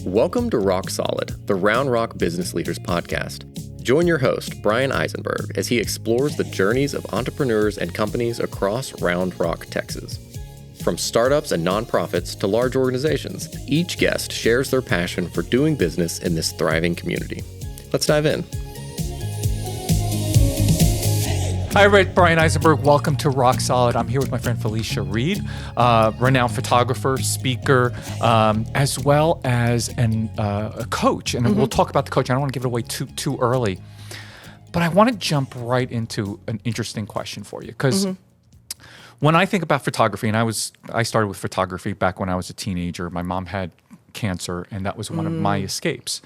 Welcome to Rock Solid, the Round Rock Business Leaders Podcast. Join your host, Bryan Eisenberg, as he explores the journeys of entrepreneurs and companies across Round Rock, Texas. From startups and nonprofits to large organizations, each guest shares their passion for doing business in this thriving community. Let's dive in. Hi, everybody. Bryan Eisenberg. Welcome to Rock Solid. I'm here with my friend Felicia Reed, renowned photographer, speaker, as well as a coach. And we'll talk about the coach. I don't want to give it away too early. But I want to jump right into an interesting question for you. Because when I think about photography, and I started with photography back when I was a teenager. My mom had cancer, and that was one of my escapes.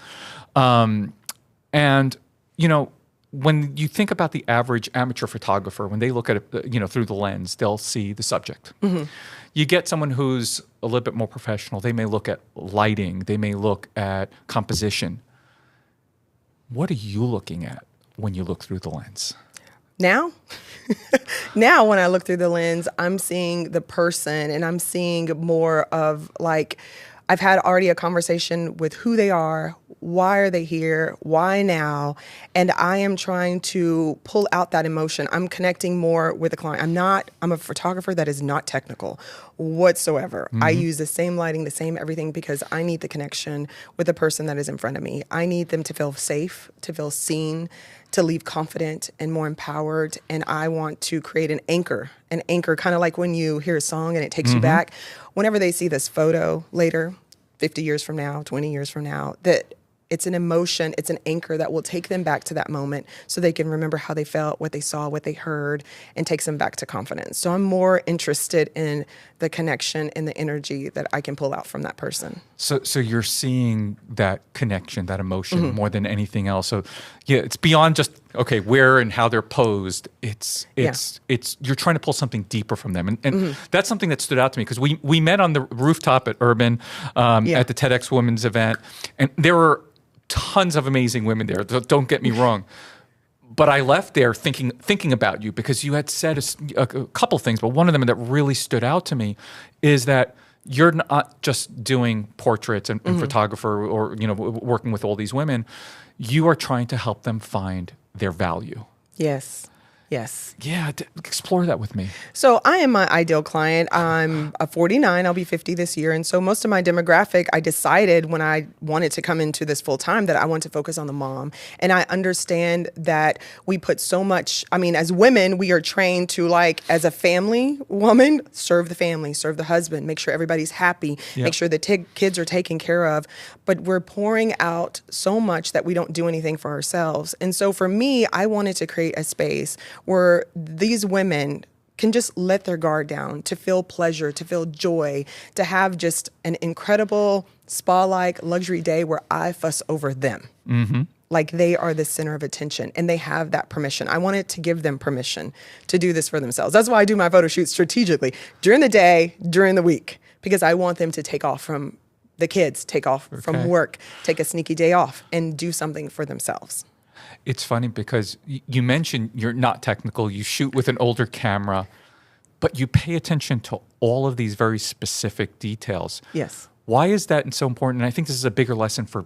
And, you know, when you think about the average amateur photographer, when they look at it, through the lens, they'll see the subject. You get someone who's a little bit more professional. They may look at lighting. They may look at composition. What are you looking at when you look through the lens? Now? Now, when I look through the lens, I'm seeing the person, and I'm seeing more of I've had already a conversation with who they are, why are they here, why now, and I am trying to pull out that emotion. I'm connecting more with the client. I'm a photographer that is not technical whatsoever. I use the same lighting, the same everything, because I need the connection with the person that is in front of me. I need them to feel safe, to feel seen, to leave confident and more empowered. And I want to create an anchor, kind of like when you hear a song and it takes you back. Whenever they see this photo later, 50 years from now, 20 years from now, that it's an emotion, it's an anchor that will take them back to that moment so they can remember how they felt, what they saw, what they heard, and takes them back to confidence. So I'm more interested in the connection and the energy that I can pull out from that person. So you're seeing that connection, that emotion more than anything else. So yeah, it's beyond just, where and how they're posed. It's you're trying to pull something deeper from them. And that's something that stood out to me because we met on the rooftop at Urban at the TEDx Women's event, and there were tons of amazing women there. Don't get me wrong. But I left there thinking about you because you had said a couple things, but one of them that really stood out to me is that you're not just doing portraits and photographer or working with all these women. You are trying to help them find their value. Yes. Yeah, explore that with me. So I am my ideal client. I'm a 49. I'll be 50 this year. And so most of my demographic, I decided when I wanted to come into this full time that I want to focus on the mom. And I understand that we put so much, as women, we are trained to as a family woman, serve the family, serve the husband, make sure everybody's happy, make sure the kids are taken care of. But we're pouring out so much that we don't do anything for ourselves. And so for me, I wanted to create a space where these women can just let their guard down, to feel pleasure, to feel joy, to have just an incredible spa-like luxury day where I fuss over them. Like they are the center of attention and they have that permission. I wanted to give them permission to do this for themselves. That's why I do my photo shoots strategically during the day, during the week, because I want them to take off from the kids, take off from work, take a sneaky day off and do something for themselves. It's funny because you mentioned you're not technical, you shoot with an older camera, but you pay attention to all of these very specific details. Yes. Why is that so important? And I think this is a bigger lesson for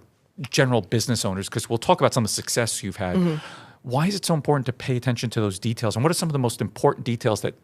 general business owners because we'll talk about some of the success you've had. Why is it so important to pay attention to those details? And what are some of the most important details that,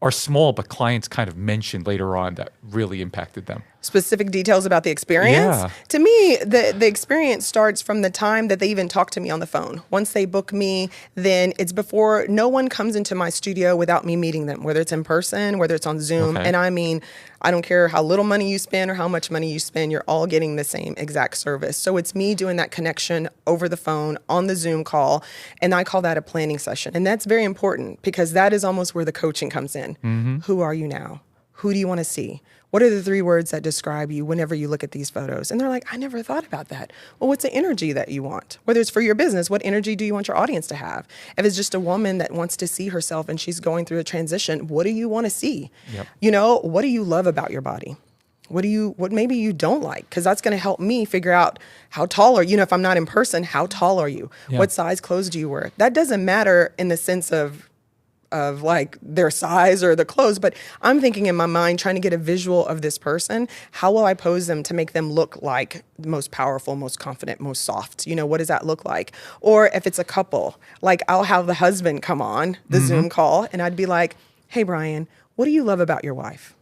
are small but clients kind of mentioned later on that really impacted them? Specific details about the experience? Yeah. To me, the experience starts from the time that they even talk to me on the phone. Once they book me, then it's before no one comes into my studio without me meeting them, whether it's in person, whether it's on Zoom. And I don't care how little money you spend or how much money you spend, you're all getting the same exact service. So it's me doing that connection over the phone on the Zoom call, and I call that a planning session. And that's very important because that is almost where the coaching comes in. Who are you now? Who do you want to see? What are the 3 words that describe you whenever you look at these photos? And they're like, I never thought about that. Well, what's the energy that you want? Whether it's for your business, what energy do you want your audience to have? If it's just a woman that wants to see herself and she's going through a transition, what do you want to see? What do you love about your body? What maybe you don't like? Because that's going to help me figure out how tall are you. If I'm not in person, how tall are you? What size clothes do you wear? That doesn't matter in the sense of of like their size or the clothes, but I'm thinking in my mind, trying to get a visual of this person. How will I pose them to make them look like the most powerful, most confident, most soft? What does that look like? Or if it's a couple, like I'll have the husband come on the Zoom call and I'd be like, hey, Bryan, what do you love about your wife?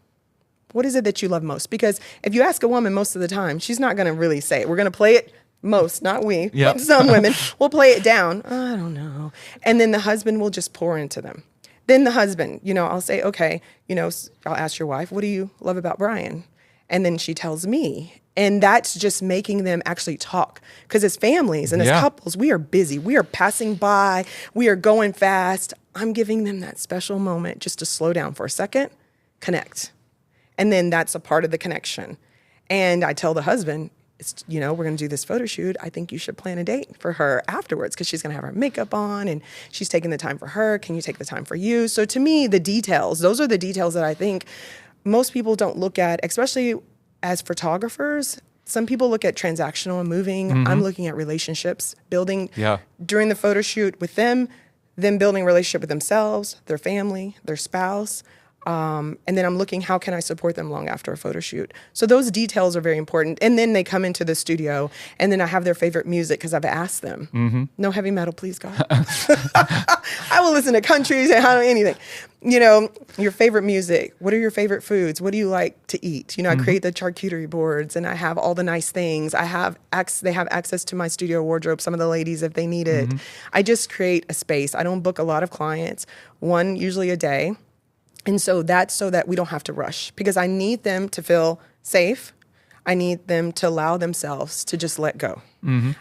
What is it that you love most? Because if you ask a woman most of the time, she's not going to really say it. We're going to play it. Most, not we. Yep. Some women will play it down. I don't know. And then the husband will just pour into them. Then the husband, I'll say, okay, I'll ask your wife, what do you love about Bryan? And then she tells me. And that's just making them actually talk. Because as families and as couples, we are busy. We are passing by. We are going fast. I'm giving them that special moment just to slow down for a second, connect. And then that's a part of the connection. And I tell the husband, we're going to do this photo shoot. I think you should plan a date for her afterwards because she's going to have her makeup on and she's taking the time for her. Can you take the time for you? So to me, those are the details that I think most people don't look at, especially as photographers. Some people look at transactional and moving. I'm looking at relationships, building during the photo shoot with them building a relationship with themselves, their family, their spouse. And then I'm looking, how can I support them long after a photo shoot? So those details are very important. And then they come into the studio, and then I have their favorite music because I've asked them. No heavy metal, please, God. I will listen to country, anything. Your favorite music. What are your favorite foods? What do you like to eat? I create the charcuterie boards, and I have all the nice things. They have access to my studio wardrobe, some of the ladies, if they need it. I just create a space. I don't book a lot of clients, one usually a day. And so that's so that we don't have to rush, because I need them to feel safe. I need them to allow themselves to just let go.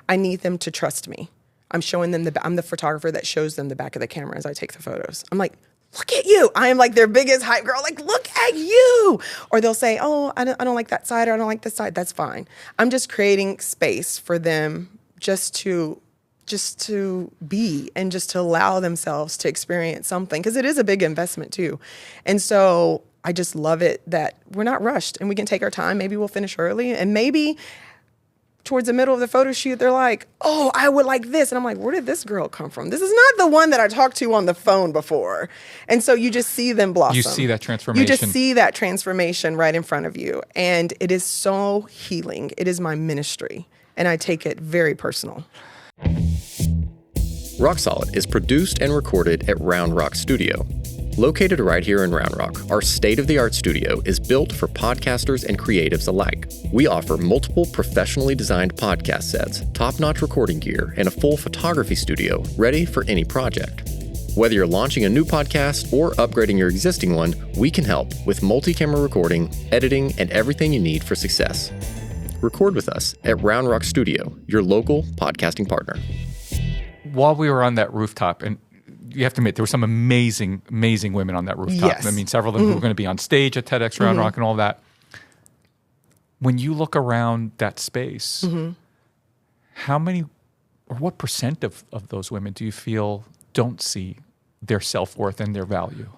I need them to trust me. I'm showing them I'm the photographer that shows them the back of the camera as I take the photos. I'm like, look at you. I am like their biggest hype girl. Like, look at you. Or they'll say, oh, I don't like that side, or I don't like this side. That's fine. I'm just creating space for them just to be and just to allow themselves to experience something, because it is a big investment too. And so I just love it that we're not rushed and we can take our time. Maybe we'll finish early, and maybe towards the middle of the photo shoot, they're like, oh, I would like this. And I'm like, where did this girl come from? This is not the one that I talked to on the phone before. And so you just see them blossom. You see that transformation. You just see that transformation right in front of you. And it is so healing. It is my ministry, and I take it very personal. Rock Solid is produced and recorded at Round Rock Studio. Located right here in Round Rock, our state-of-the-art studio is built for podcasters and creatives alike. We offer multiple professionally designed podcast sets, top-notch recording gear, and a full photography studio ready for any project. Whether you're launching a new podcast or upgrading your existing one, we can help with multi-camera recording, editing, and everything you need for success. Record with us at Round Rock Studio, your local podcasting partner. While we were on that rooftop, and you have to admit, there were some amazing, amazing women on that rooftop. Yes. I mean, several of them who were going to be on stage at TEDx Round Rock and all that. When you look around that space, how many or what percent of those women do you feel don't see their self-worth and their value?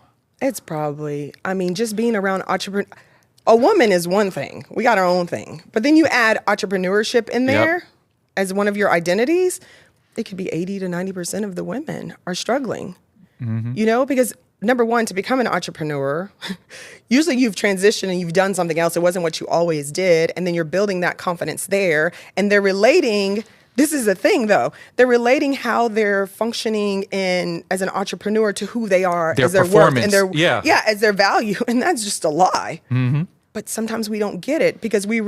It's probably, just being around entrepreneurs. A woman is one thing. We got our own thing. But then you add entrepreneurship in there as one of your identities. It could be 80 to 90% of the women are struggling, because number one, to become an entrepreneur, usually you've transitioned and you've done something else. It wasn't what you always did. And then you're building that confidence there. And they're relating, this is the thing though, they're relating how they're functioning as an entrepreneur to who they are their as their performance. work and as their value. And that's just a lie. But sometimes we don't get it because we're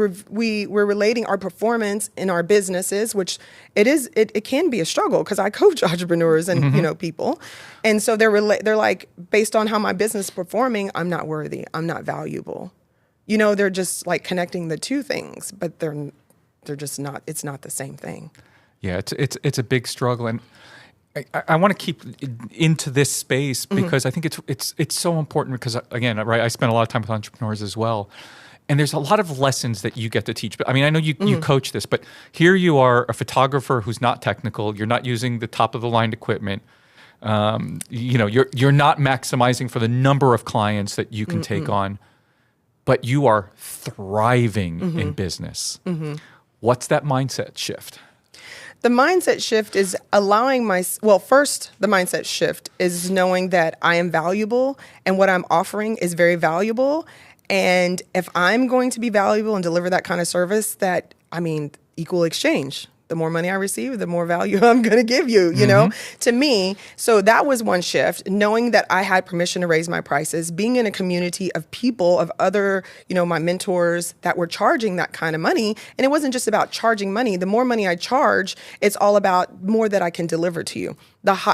relating our performance in our businesses, which it can be a struggle because I coach entrepreneurs and people, and so they're like, based on how my business is performing, I'm not worthy, I'm not valuable. They're just like connecting the two things, but they're just not. It's not the same thing. Yeah, it's a big struggle, and I want to keep into this space because I think it's so important because, again, right, I spend a lot of time with entrepreneurs as well. And there's a lot of lessons that you get to teach. But I mean, I know you coach this, but here you are, a photographer who's not technical. You're not using the top of the line equipment. You're not maximizing for the number of clients that you can take on, but you are thriving in business. What's that mindset shift? The mindset shift is first, the mindset shift is knowing that I am valuable and what I'm offering is very valuable. And if I'm going to be valuable and deliver that kind of service, equal exchange. The more money I receive, the more value I'm going to give you, to me. So that was one shift, knowing that I had permission to raise my prices, being in a community of people, of other, my mentors that were charging that kind of money. And it wasn't just about charging money. The more money I charge, it's all about more that I can deliver to you.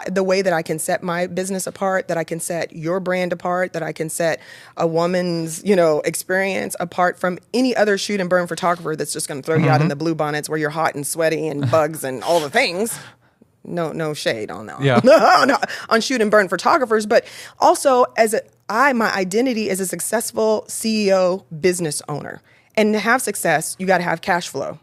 The way that I can set my business apart, that I can set your brand apart, that I can set a woman's, experience apart from any other shoot and burn photographer that's just going to throw you out in the blue bonnets where you're hot and sweaty and bugs and all the things. No shade on that. Yeah. No, on shoot and burn photographers, but also my identity as a successful CEO business owner. And to have success, you got to have cash flow.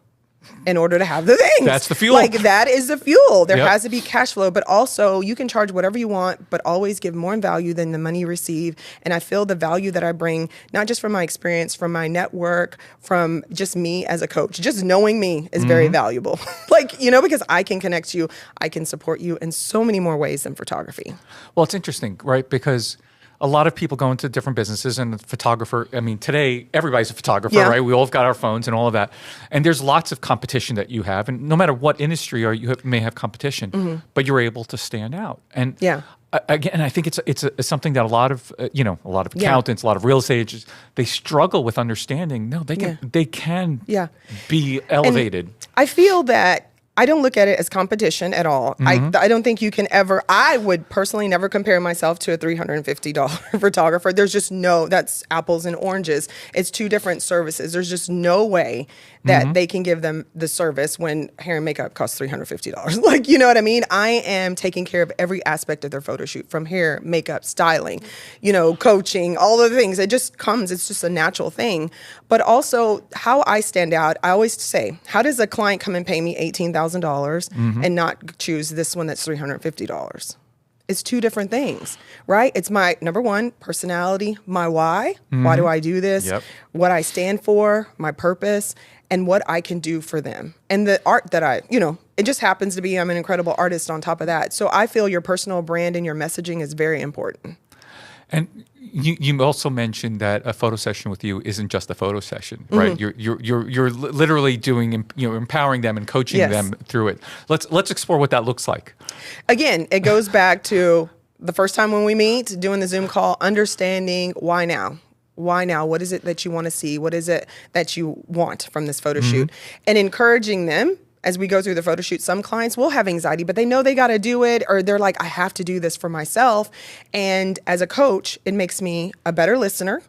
In order to have the things. That's the fuel. Like that is the fuel. There Yep. has to be cash flow, but also you can charge whatever you want, but always give more in value than the money you receive. And I feel the value that I bring, not just from my experience, from my network, from just me as a coach, just knowing me is very valuable. Because I can connect you, I can support you in so many more ways than photography. Well, it's interesting, right? Because a lot of people go into different businesses, and a photographer, today everybody's a photographer, Yeah. right? We all have got our phones and all of that. And there's lots of competition that you have. And no matter what industry you may have competition, but you're able to stand out. And Yeah. Again, I think it's something that a lot of accountants, a lot of real estate agents, they struggle with understanding. No, they can be elevated. And I feel that I don't look at it as competition at all. I don't think you can ever, I would personally never compare myself to a $350 photographer. There's just that's apples and oranges. It's two different services. There's just no way that they can give them the service when hair and makeup costs $350. You know what I mean? I am taking care of every aspect of their photo shoot, from hair, makeup, styling, coaching, all of the things. It just comes, it's just a natural thing. But also how I stand out, I always say, how does a client come and pay me $18,000 and not choose this one that's $350? It's two different things, right? It's my, number one, personality, my why. Why do I do this? Yep. What I stand for, my purpose, and what I can do for them. And the art that it just happens to be, I'm an incredible artist on top of that. So I feel your personal brand and your messaging is very important. And you also mentioned that a photo session with you isn't just a photo session, right? You're literally doing, empowering them and coaching them through it. Let's explore what that looks like. Again, it goes back to the first time when we meet, doing the Zoom call, understanding why now. Why now? What is it that you want to see? What is it that you want from this photo shoot? And encouraging them as we go through the photo shoot. Some clients will have anxiety, but they know they got to do it, or they're like, I have to do this for myself. And as a coach, it makes me a better listener.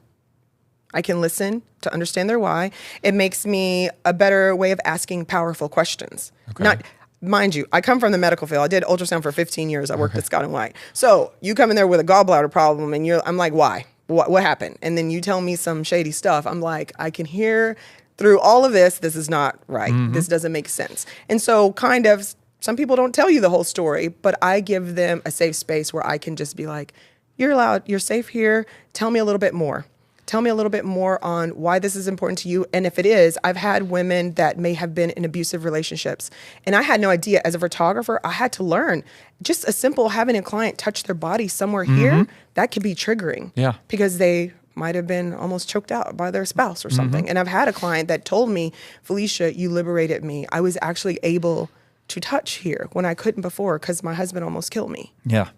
I can listen to understand their why. It makes me a better way of asking powerful questions. Okay. Mind you, I come from the medical field. I did ultrasound for 15 years. I worked at Scott & White. So you come in there with a gallbladder problem, and I'm like, why? What happened? And then you tell me some shady stuff. I'm like, I can hear through all of this is not right. This doesn't make sense. And so kind of, some people don't tell you the whole story, but I give them a safe space where I can just be like, you're safe here. Tell me a little bit more. Tell me a little bit more on why this is important to you. And if it is, I've had women that may have been in abusive relationships, and I had no idea. As a photographer, I had to learn just a simple having a client touch their body somewhere here, that could be triggering. Yeah. Because they might have been almost choked out by their spouse or something. And I've had a client that told me, Felicia, you liberated me. I was actually able to touch here when I couldn't before because my husband almost killed me. Yeah.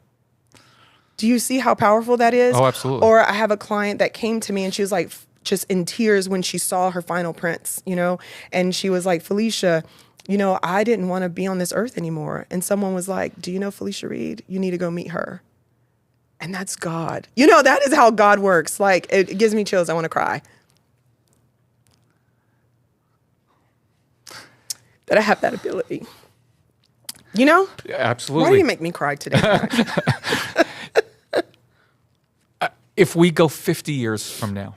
Do you see how powerful that is? Oh, absolutely. Or I have a client that came to me and she was like just in tears when she saw her final prints, and she was like, Felicia, I didn't want to be on this earth anymore. And someone was like, do you know Felicia Reed? You need to go meet her. And that's God. That is how God works. Like, it gives me chills. I want to cry. That I have that ability. Absolutely. Why do you make me cry today? If we go 50 years from now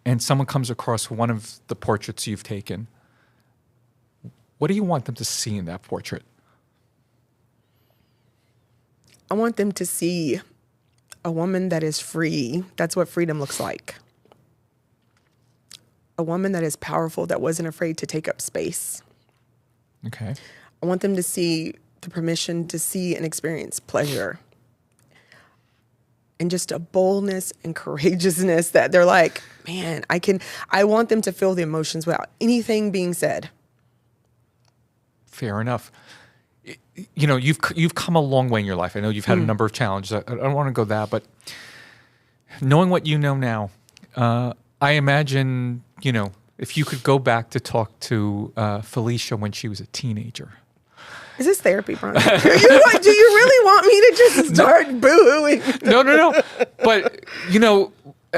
and someone comes across one of the portraits you've taken, what do you want them to see in that portrait? I want them to see a woman that is free. That's what freedom looks like. A woman that is powerful, that wasn't afraid to take up space. Okay. I want them to see the permission to see and experience pleasure. And just a boldness and courageousness that they're like, man, I want them to feel the emotions without anything being said. Fair enough. You know, you've come a long way in your life. I know you've had a number of challenges. I don't want to go that, but knowing what you know now, I imagine, you know, if you could go back to talk to Felicia when she was a teenager. Is this therapy, Bryan? Do you really want me to just start boo-hooing? No. But, you know,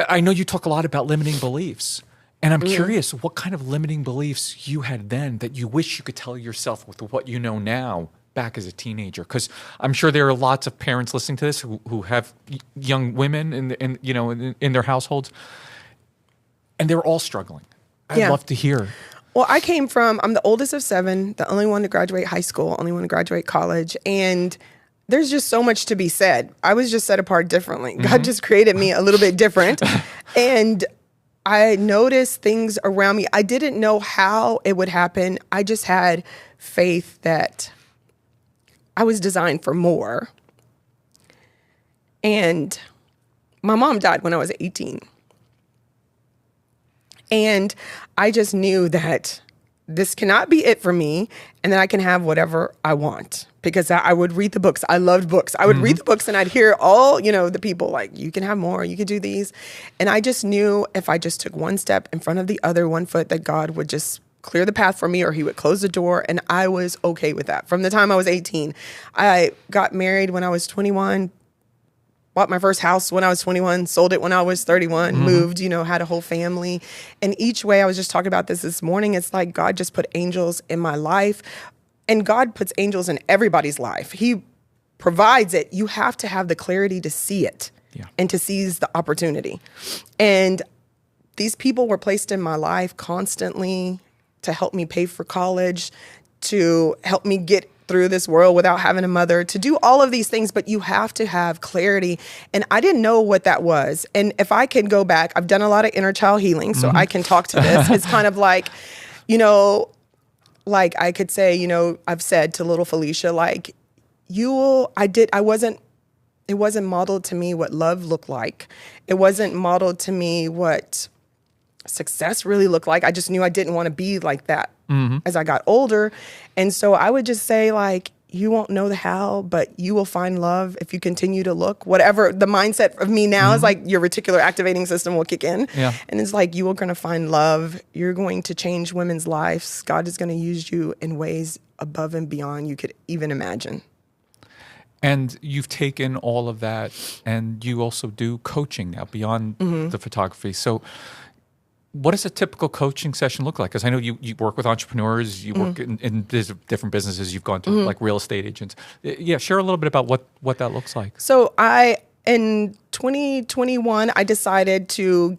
I know you talk a lot about limiting beliefs. And I'm curious what kind of limiting beliefs you had then that you wish you could tell yourself with what you know now back as a teenager. Because I'm sure there are lots of parents listening to this who have young women in their households. And they're all struggling. I'd love to hear. Well, I'm the oldest of 7, the only one to graduate high school, only one to graduate college. And there's just so much to be said. I was just set apart differently. God just created me a little bit different. And I noticed things around me. I didn't know how it would happen. I just had faith that I was designed for more. And my mom died when I was 18. And I just knew that this cannot be it for me, and that I can have whatever I want, because I would read the books. I loved books. I would read the books and I'd hear all, the people like, you can have more, you can do these. And I just knew if I just took one step in front of the other, one foot, that God would just clear the path for me, or he would close the door. And I was okay with that. From the time I was 18, I got married when I was 21, bought my first house when I was 21, sold it when I was 31, moved, had a whole family. And each way, I was just talking about this morning, it's like God just put angels in my life. And God puts angels in everybody's life. He provides it. You have to have the clarity to see it and to seize the opportunity. And these people were placed in my life constantly to help me pay for college, to help me get through this world without having a mother, to do all of these things, but you have to have clarity. And I didn't know what that was. And if I can go back, I've done a lot of inner child healing, so I can talk to this. It's kind of like, like I could say, I've said to little Felicia, like, it wasn't modeled to me what love looked like. It wasn't modeled to me what success really looked like. I just knew I didn't want to be like that as I got older. And so I would just say, like, you won't know the how, but you will find love if you continue to look. Whatever the mindset of me now is, like, your reticular activating system will kick in. Yeah. And it's like, you are going to find love. You're going to change women's lives. God is going to use you in ways above and beyond you could even imagine. And you've taken all of that, and you also do coaching now beyond the photography. So what does a typical coaching session look like? Because I know you work with entrepreneurs, you work in different businesses, you've gone to like real estate agents. Yeah, share a little bit about what that looks like. So in 2021, I decided to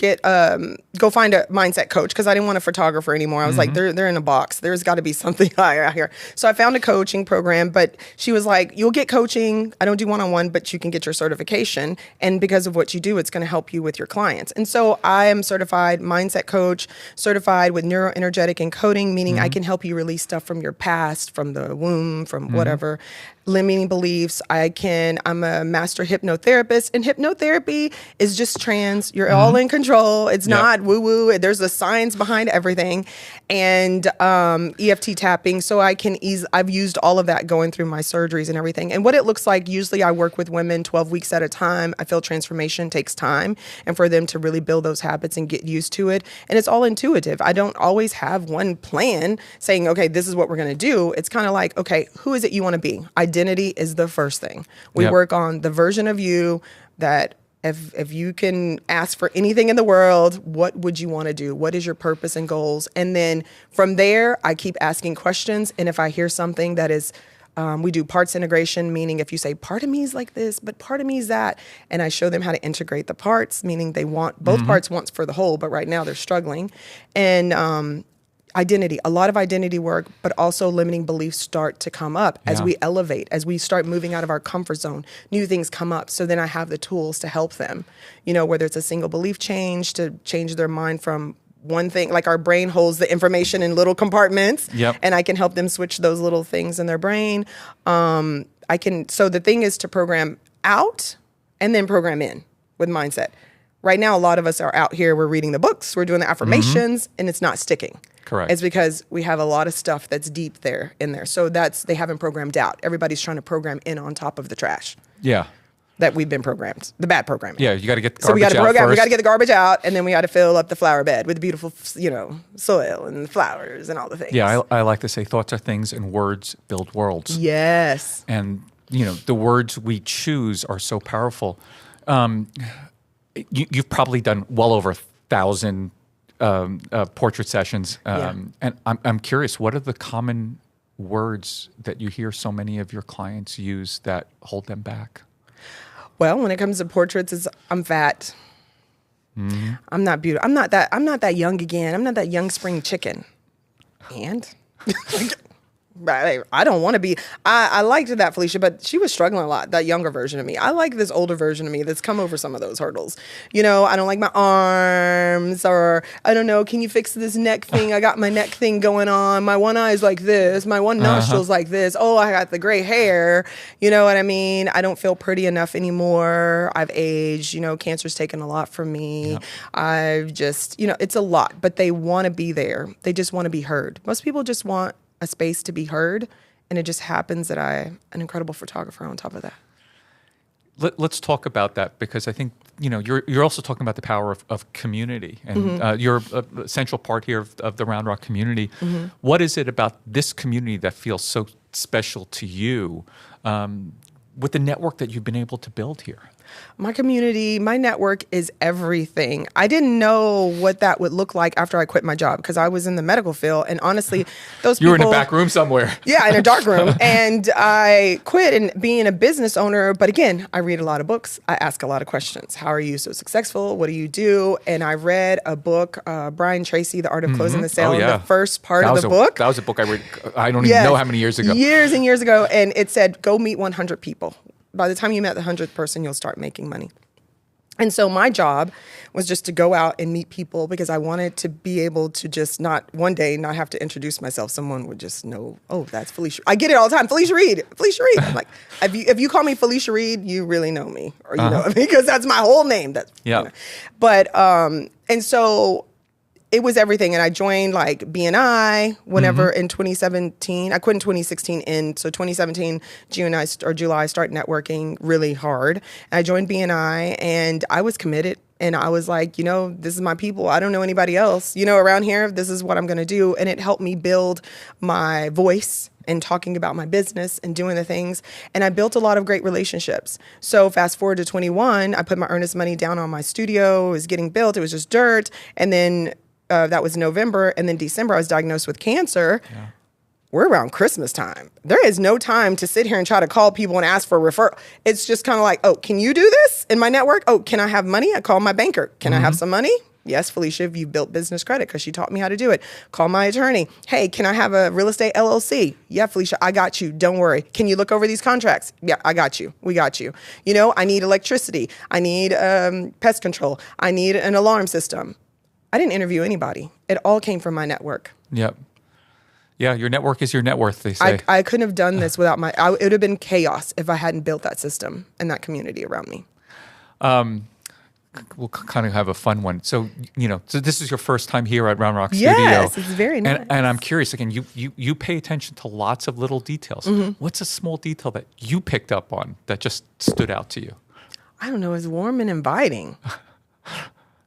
go find a mindset coach, because I didn't want a photographer anymore. I was like, they're in a box. There's got to be something higher out here. So I found a coaching program, but she was like, you'll get coaching. I don't do one-on-one, but you can get your certification. And because of what you do, it's going to help you with your clients. And so I am certified mindset coach, certified with neuroenergetic encoding, meaning I can help you release stuff from your past, from the womb, from whatever, limiting beliefs. I'm a master hypnotherapist, and hypnotherapy is just trance. You're all in control. It's not woo-woo. There's a science behind everything. And EFT tapping. So I've used all of that going through my surgeries and everything. And what it looks like, usually I work with women 12 weeks at a time. I feel transformation takes time, and for them to really build those habits and get used to it. And it's all intuitive. I don't always have one plan saying, okay, this is what we're going to do. It's kind of like, okay, who is it you want to be? Identity is the first thing. We work on the version of you that if you can ask for anything in the world, what would you want to do? What is your purpose and goals? And then from there, I keep asking questions. And if I hear something that is, we do parts integration, meaning if you say, part of me is like this, but part of me is that. And I show them how to integrate the parts, meaning they want, both parts wants for the whole, but right now they're struggling. And identity, a lot of identity work, but also limiting beliefs start to come up as we elevate, as we start moving out of our comfort zone. New things come up. So then I have the tools to help them, whether it's a single belief change, to change their mind from one thing, like our brain holds the information in little compartments, Yep. and I can help them switch those little things in their brain. So the thing is to program out and then program in with mindset. Right now, a lot of us are out here, we're reading the books, we're doing the affirmations, and it's not sticking. Correct. It's because we have a lot of stuff that's deep in there. So they haven't programmed out. Everybody's trying to program in on top of the trash. Yeah. That we've been programmed, the bad programming. Yeah, you got to get the So we garbage got to out program. We first. got to get the garbage out, and then we got to fill up the flower bed with the beautiful, soil and flowers and all the things. Yeah, I like to say thoughts are things and words build worlds. Yes. And, the words we choose are so powerful. You've probably done well over 1,000 portrait sessions. And I'm curious, what are the common words that you hear so many of your clients use that hold them back? Well, when it comes to portraits, I'm fat. Mm-hmm. I'm not beautiful. I'm not that young again. I'm not that young spring chicken. And I don't want to be. I liked that, Felicia, but she was struggling a lot, that younger version of me. I like this older version of me that's come over some of those hurdles. I don't like my arms, or I don't know, can you fix this neck thing? I got my neck thing going on. My one eye's like this. My one nostril's like this. Oh, I got the gray hair. You know what I mean? I don't feel pretty enough anymore. I've aged. Cancer's taken a lot from me. Yep. I've just, it's a lot, but they want to be there. They just want to be heard. Most people just want a space to be heard, and it just happens that I'm an incredible photographer on top of that. Let's talk about that, because I think you're also talking about the power of community, and you're a central part here of the Round Rock community. Mm-hmm. What is it about this community that feels so special to you, with the network that you've been able to build here? My community, my network is everything. I didn't know what that would look like after I quit my job, because I was in the medical field. And honestly, those people... You were in a back room somewhere. Yeah, in a dark room. And I quit and being a business owner. But again, I read a lot of books. I ask a lot of questions. How are you so successful? What do you do? And I read a book, Brian Tracy, The Art of Closing the Sale. The first part of the book. That was a book I read, I don't even know how many years ago. Years and years ago. And it said, go meet 100 people. By the time you met the 100th person, you'll start making money. And so my job was just to go out and meet people, because I wanted to be able to just not one day not have to introduce myself. Someone would just know, oh, that's Felicia. I get it all the time. Felicia Reed. Felicia Reed. I'm like, if you call me Felicia Reed, you really know me, or you know, because that's my whole name. But and so it was everything. And I joined like BNI whenever in 2017. I quit in 2016. So 2017, July, I started networking really hard. And I joined BNI, and I was committed. And I was like, this is my people. I don't know anybody else, around here. This is what I'm going to do. And it helped me build my voice and talking about my business and doing the things. And I built a lot of great relationships. So fast forward to 21, I put my earnest money down on my studio. It was getting built. It was just dirt. And then that was November, and then December I was diagnosed with cancer. Yeah. We're around Christmas time. There is no time to sit here and try to call people and ask for a referral. It's just kind of like, oh, can you do this in my network? Oh, can I have money? I call my banker. Can I have some money? Yes, Felicia, you built business credit because she taught me how to do it. Call my attorney. Hey, can I have a real estate LLC? Yeah, Felicia, I got you. Don't worry. Can you look over these contracts? Yeah, I got you. We got you. I need electricity. I need pest control. I need an alarm system. I didn't interview anybody. It all came from my network. Yep. Yeah, your network is your net worth, they say. I couldn't have done this without it would have been chaos if I hadn't built that system and that community around me. We'll kind of have a fun one. So, so this is your first time here at Round Rock Studio. Yes, it's very nice. And I'm curious, again, you pay attention to lots of little details. What's a small detail that you picked up on that just stood out to you? I don't know. It's warm and inviting.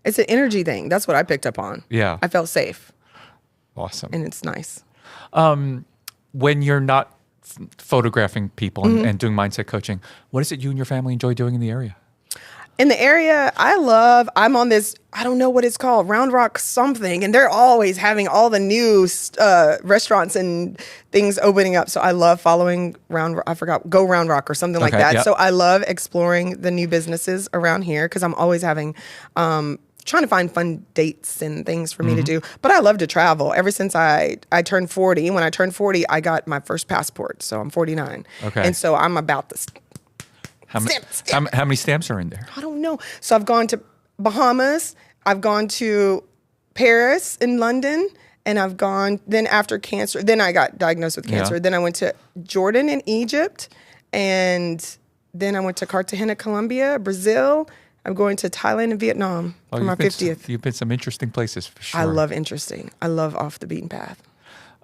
It's an energy thing. That's what I picked up on. Yeah. I felt safe. Awesome. And it's nice. When you're not photographing people and doing mindset coaching, what is it you and your family enjoy doing in the area? In the area, I'm on this, I don't know what it's called, Round Rock something, and they're always having all the new restaurants and things opening up. So I love following Go Round Rock or something like that. Yep. So I love exploring the new businesses around here, because I'm always having, trying to find fun dates and things for me to do. But I love to travel. Ever since I turned 40, when I turned 40, I got my first passport. So I'm 49. Okay. And so I'm about this. How many stamps are in there? I don't know. So I've gone to Bahamas. I've gone to Paris and London. And I've gone, then after cancer, then I got diagnosed with cancer. Yeah. Then I went to Jordan and Egypt. And then I went to Cartagena, Colombia, Brazil. I'm going to Thailand and Vietnam for my 50th. You've been some interesting places for sure. I love interesting. I love off the beaten path.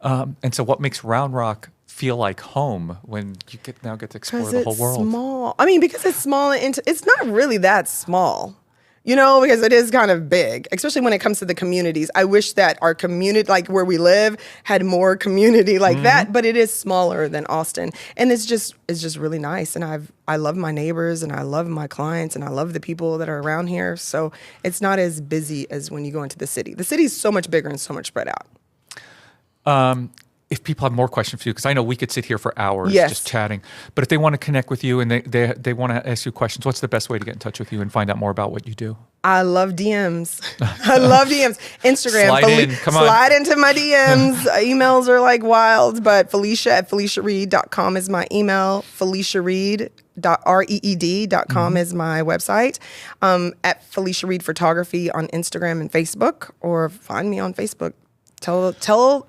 And so what makes Round Rock feel like home when you now get to explore the whole world? Because it's small. I mean, because it's small and it's not really that small. You know, because it is kind of big, especially when it comes to the communities. I wish that our community, like where we live, had more community like that, but it is smaller than Austin. And it's just really nice. And I love my neighbors and I love my clients and I love the people that are around here. So it's not as busy as when you go into the city. The city is so much bigger and so much spread out. If people have more questions for you, because I know we could sit here for hours Yes. just chatting, but if they want to connect with you and they want to ask you questions, what's the best way to get in touch with you and find out more about what you do? I love DMs. I love DMs. Instagram. Slide into my DMs. Emails are like wild, but Felicia@FeliciaReed.com is my email. FeliciaReed.com is my website. At Felicia Reed Photography on Instagram and Facebook, or find me on Facebook. Tell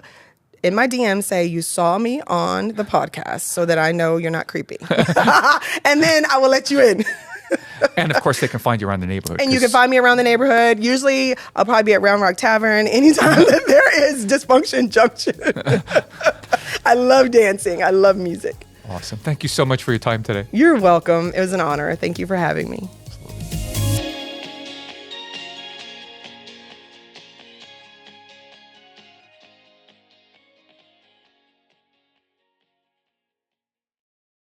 in my DM, say you saw me on the podcast so that I know you're not creepy. And then I will let you in. And of course, they can find you around the neighborhood. And you can find me around the neighborhood. Usually, I'll probably be at Round Rock Tavern anytime that there is Dysfunction Junction. I love dancing. I love music. Awesome. Thank you so much for your time today. You're welcome. It was an honor. Thank you for having me.